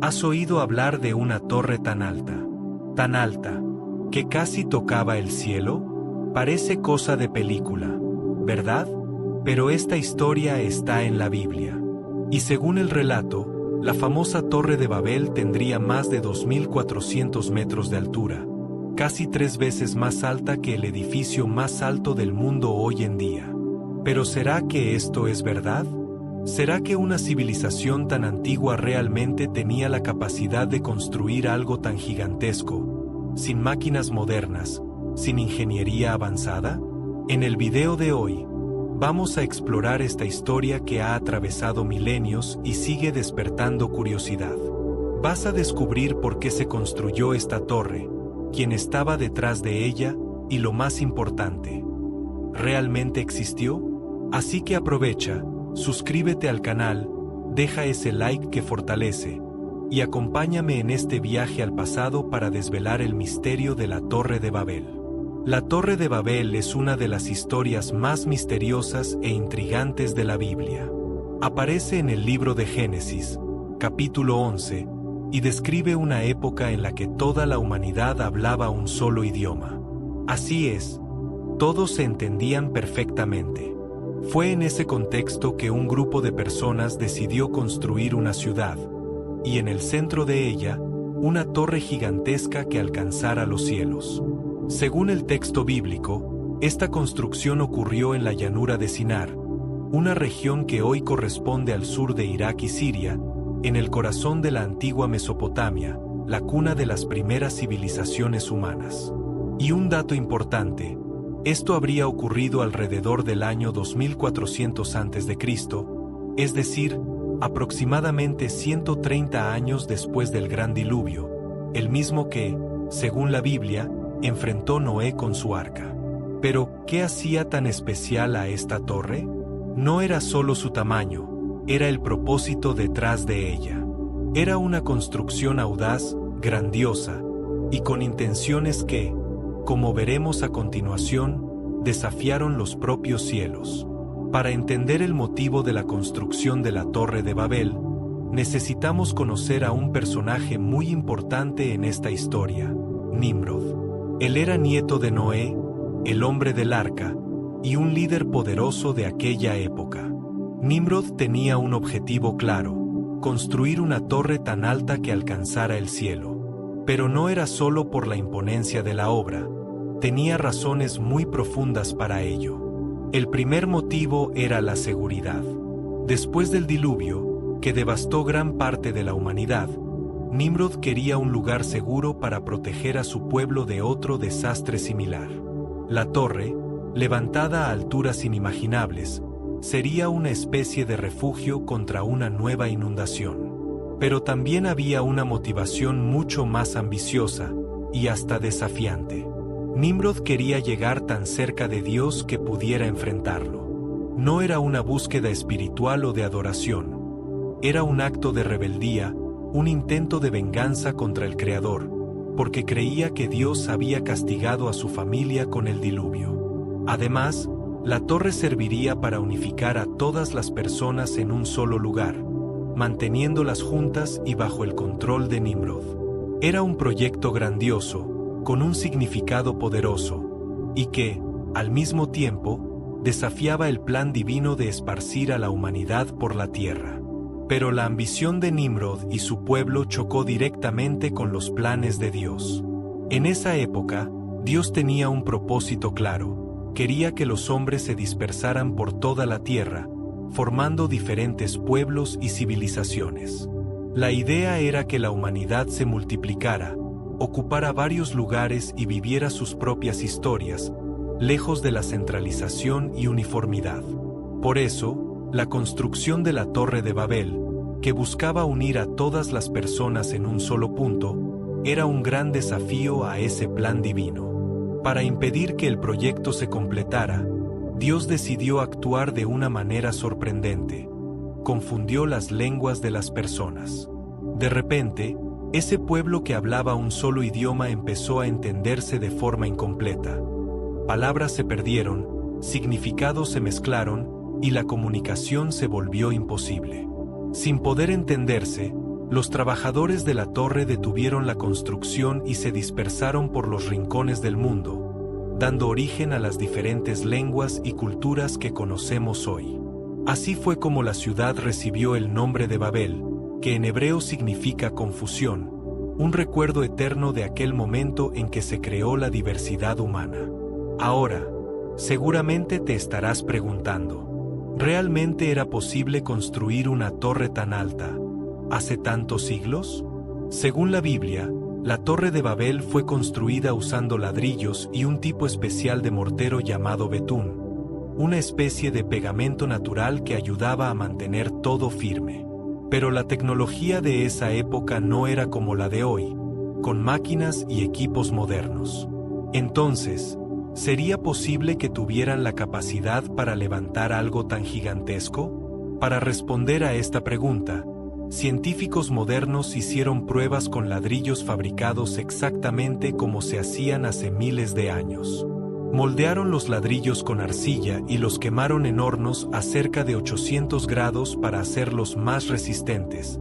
¿Has oído hablar de una torre tan alta, que casi tocaba el cielo? Parece cosa de película, ¿verdad? Pero esta historia está en la Biblia. Y según el relato, la famosa Torre de Babel tendría más de 2.400 metros de altura, casi 3 veces más alta que el edificio más alto del mundo hoy en día. ¿Pero será que esto es verdad? ¿Será que una civilización tan antigua realmente tenía la capacidad de construir algo tan gigantesco, sin máquinas modernas, sin ingeniería avanzada? En el video de hoy, vamos a explorar esta historia que ha atravesado milenios y sigue despertando curiosidad. Vas a descubrir por qué se construyó esta torre, quién estaba detrás de ella y lo más importante, ¿realmente existió? Así que aprovecha, suscríbete al canal, deja ese like que fortalece, y acompáñame en este viaje al pasado para desvelar el misterio de la Torre de Babel. La Torre de Babel es una de las historias más misteriosas e intrigantes de la Biblia. Aparece en el libro de Génesis, capítulo 11, y describe una época en la que toda la humanidad hablaba un solo idioma. Así es, todos se entendían perfectamente. Fue en ese contexto que un grupo de personas decidió construir una ciudad, y en el centro de ella, una torre gigantesca que alcanzara los cielos. Según el texto bíblico, esta construcción ocurrió en la llanura de Sinar, una región que hoy corresponde al sur de Irak y Siria, en el corazón de la antigua Mesopotamia, la cuna de las primeras civilizaciones humanas. Y un dato importante, esto habría ocurrido alrededor del año 2400 a.C., es decir, aproximadamente 130 años después del Gran Diluvio, el mismo que, según la Biblia, enfrentó Noé con su arca. Pero, ¿qué hacía tan especial a esta torre? No era solo su tamaño, era el propósito detrás de ella. Era una construcción audaz, grandiosa, y con intenciones que, como veremos a continuación, desafiaron los propios cielos. Para entender el motivo de la construcción de la Torre de Babel, necesitamos conocer a un personaje muy importante en esta historia, Nimrod. Él era nieto de Noé, el hombre del arca, y un líder poderoso de aquella época. Nimrod tenía un objetivo claro: construir una torre tan alta que alcanzara el cielo. Pero no era solo por la imponencia de la obra, tenía razones muy profundas para ello. El primer motivo era la seguridad. Después del diluvio, que devastó gran parte de la humanidad, Nimrod quería un lugar seguro para proteger a su pueblo de otro desastre similar. La torre, levantada a alturas inimaginables, sería una especie de refugio contra una nueva inundación. Pero también había una motivación mucho más ambiciosa y hasta desafiante. Nimrod quería llegar tan cerca de Dios que pudiera enfrentarlo. No era una búsqueda espiritual o de adoración. Era un acto de rebeldía, un intento de venganza contra el Creador, porque creía que Dios había castigado a su familia con el diluvio. Además, la torre serviría para unificar a todas las personas en un solo lugar, manteniéndolas juntas y bajo el control de Nimrod. Era un proyecto grandioso, con un significado poderoso, y que, al mismo tiempo, desafiaba el plan divino de esparcir a la humanidad por la tierra. Pero la ambición de Nimrod y su pueblo chocó directamente con los planes de Dios. En esa época, Dios tenía un propósito claro: quería que los hombres se dispersaran por toda la tierra, formando diferentes pueblos y civilizaciones. La idea era que la humanidad se multiplicara, ocupara varios lugares y viviera sus propias historias, lejos de la centralización y uniformidad. Por eso, la construcción de la Torre de Babel, que buscaba unir a todas las personas en un solo punto, era un gran desafío a ese plan divino. Para impedir que el proyecto se completara, Dios decidió actuar de una manera sorprendente. Confundió las lenguas de las personas. De repente, ese pueblo que hablaba un solo idioma empezó a entenderse de forma incompleta. Palabras se perdieron, significados se mezclaron, y la comunicación se volvió imposible. Sin poder entenderse, Los trabajadores de la torre detuvieron la construcción y se dispersaron por los rincones del mundo, dando origen a las diferentes lenguas y culturas que conocemos hoy. Así fue como la ciudad recibió el nombre de Babel, que en hebreo significa confusión, un recuerdo eterno de aquel momento en que se creó la diversidad humana. Ahora, seguramente te estarás preguntando, ¿realmente era posible construir una torre tan alta hace tantos siglos? Según la Biblia, la Torre de Babel fue construida usando ladrillos y un tipo especial de mortero llamado betún, una especie de pegamento natural que ayudaba a mantener todo firme. Pero la tecnología de esa época no era como la de hoy, con máquinas y equipos modernos. Entonces, ¿sería posible que tuvieran la capacidad para levantar algo tan gigantesco? Para responder a esta pregunta, científicos modernos hicieron pruebas con ladrillos fabricados exactamente como se hacían hace miles de años. Moldearon los ladrillos con arcilla y los quemaron en hornos a cerca de 800 grados para hacerlos más resistentes,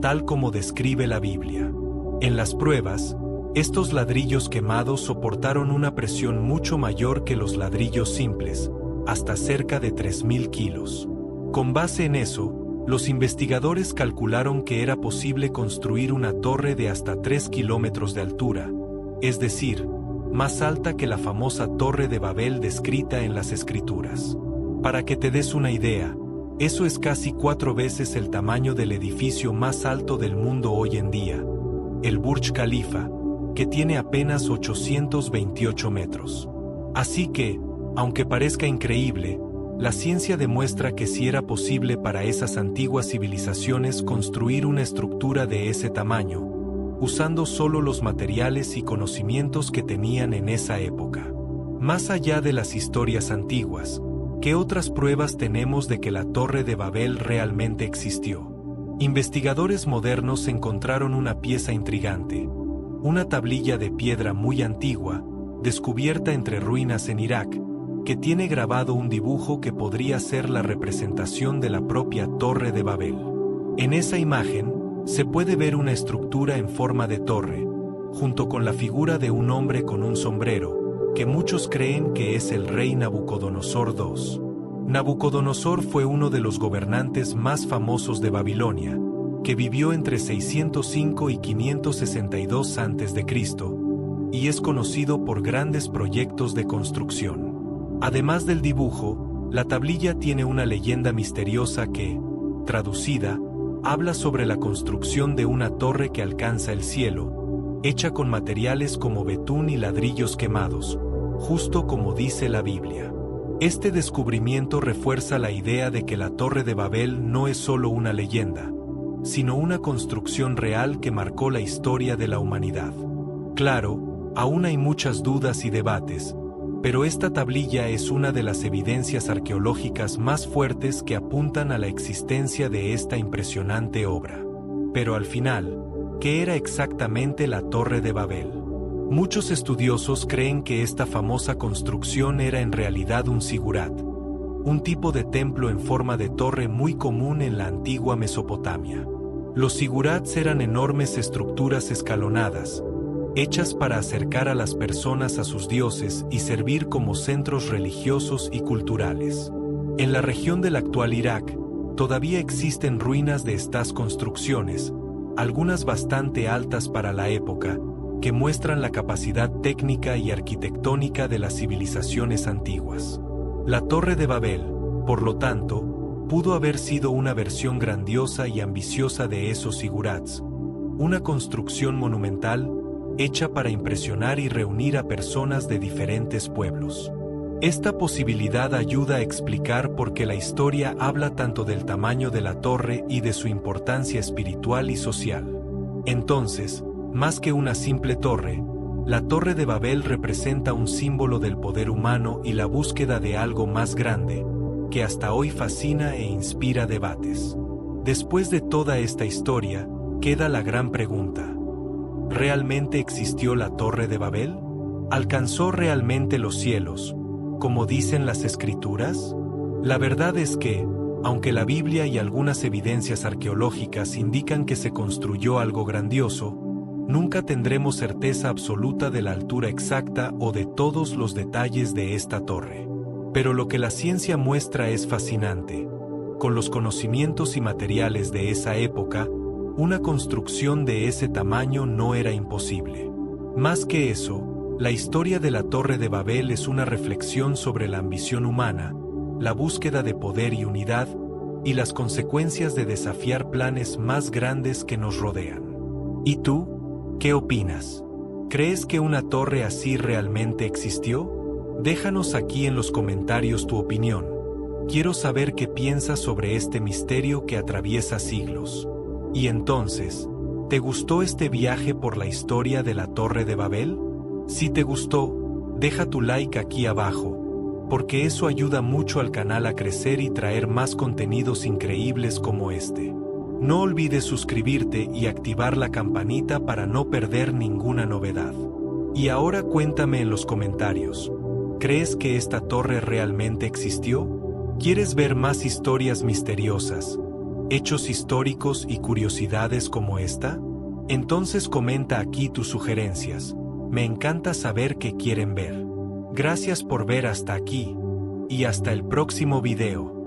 tal como describe la Biblia. En las pruebas, estos ladrillos quemados soportaron una presión mucho mayor que los ladrillos simples, hasta cerca de 3.000 kilos. Con base en eso, los investigadores calcularon que era posible construir una torre de hasta 3 kilómetros de altura, es decir, más alta que la famosa Torre de Babel descrita en las Escrituras. Para que te des una idea, eso es casi 4 veces el tamaño del edificio más alto del mundo hoy en día, el Burj Khalifa, que tiene apenas 828 metros. Así que, aunque parezca increíble, la ciencia demuestra que sí era posible para esas antiguas civilizaciones construir una estructura de ese tamaño, usando solo los materiales y conocimientos que tenían en esa época. Más allá de las historias antiguas, ¿qué otras pruebas tenemos de que la Torre de Babel realmente existió? Investigadores modernos encontraron una pieza intrigante, una tablilla de piedra muy antigua, descubierta entre ruinas en Irak, que tiene grabado un dibujo que podría ser la representación de la propia Torre de Babel. En esa imagen, se puede ver una estructura en forma de torre, junto con la figura de un hombre con un sombrero, que muchos creen que es el rey Nabucodonosor II. Nabucodonosor fue uno de los gobernantes más famosos de Babilonia, que vivió entre 605 y 562 a.C., y es conocido por grandes proyectos de construcción. Además del dibujo, la tablilla tiene una leyenda misteriosa que, traducida, habla sobre la construcción de una torre que alcanza el cielo, hecha con materiales como betún y ladrillos quemados, justo como dice la Biblia. Este descubrimiento refuerza la idea de que la Torre de Babel no es solo una leyenda, sino una construcción real que marcó la historia de la humanidad. Claro, aún hay muchas dudas y debates, pero esta tablilla es una de las evidencias arqueológicas más fuertes que apuntan a la existencia de esta impresionante obra. Pero al final, ¿qué era exactamente la Torre de Babel? Muchos estudiosos creen que esta famosa construcción era en realidad un zigurat, un tipo de templo en forma de torre muy común en la antigua Mesopotamia. Los zigurats eran enormes estructuras escalonadas, hechas para acercar a las personas a sus dioses y servir como centros religiosos y culturales. En la región del actual Irak, todavía existen ruinas de estas construcciones, algunas bastante altas para la época, que muestran la capacidad técnica y arquitectónica de las civilizaciones antiguas. La Torre de Babel, por lo tanto, pudo haber sido una versión grandiosa y ambiciosa de esos zigurats, una construcción monumental hecha para impresionar y reunir a personas de diferentes pueblos. Esta posibilidad ayuda a explicar por qué la historia habla tanto del tamaño de la torre y de su importancia espiritual y social. Entonces, más que una simple torre, la Torre de Babel representa un símbolo del poder humano y la búsqueda de algo más grande, que hasta hoy fascina e inspira debates. Después de toda esta historia, queda la gran pregunta: ¿realmente existió la Torre de Babel? ¿Alcanzó realmente los cielos, como dicen las Escrituras? La verdad es que, Aunque la Biblia y algunas evidencias arqueológicas indican que se construyó algo grandioso, nunca tendremos certeza absoluta de la altura exacta o de todos los detalles de esta torre. Pero lo que la ciencia muestra es fascinante. Con los conocimientos y materiales de esa época, una construcción de ese tamaño no era imposible. Más que eso, la historia de la Torre de Babel es una reflexión sobre la ambición humana, la búsqueda de poder y unidad, y las consecuencias de desafiar planes más grandes que nos rodean. ¿Y tú? ¿Qué opinas? ¿Crees que una torre así realmente existió? Déjanos aquí en los comentarios tu opinión. Quiero saber qué piensas sobre este misterio que atraviesa siglos. Y entonces, ¿te gustó este viaje por la historia de la Torre de Babel? Si te gustó, deja tu like aquí abajo, porque eso ayuda mucho al canal a crecer y traer más contenidos increíbles como este. No olvides suscribirte y activar la campanita para no perder ninguna novedad. Y ahora cuéntame en los comentarios, ¿crees que esta torre realmente existió? ¿Quieres ver más historias misteriosas, hechos históricos y curiosidades como esta? Entonces comenta aquí tus sugerencias. Me encanta saber qué quieren ver. Gracias por ver hasta aquí, y hasta el próximo video.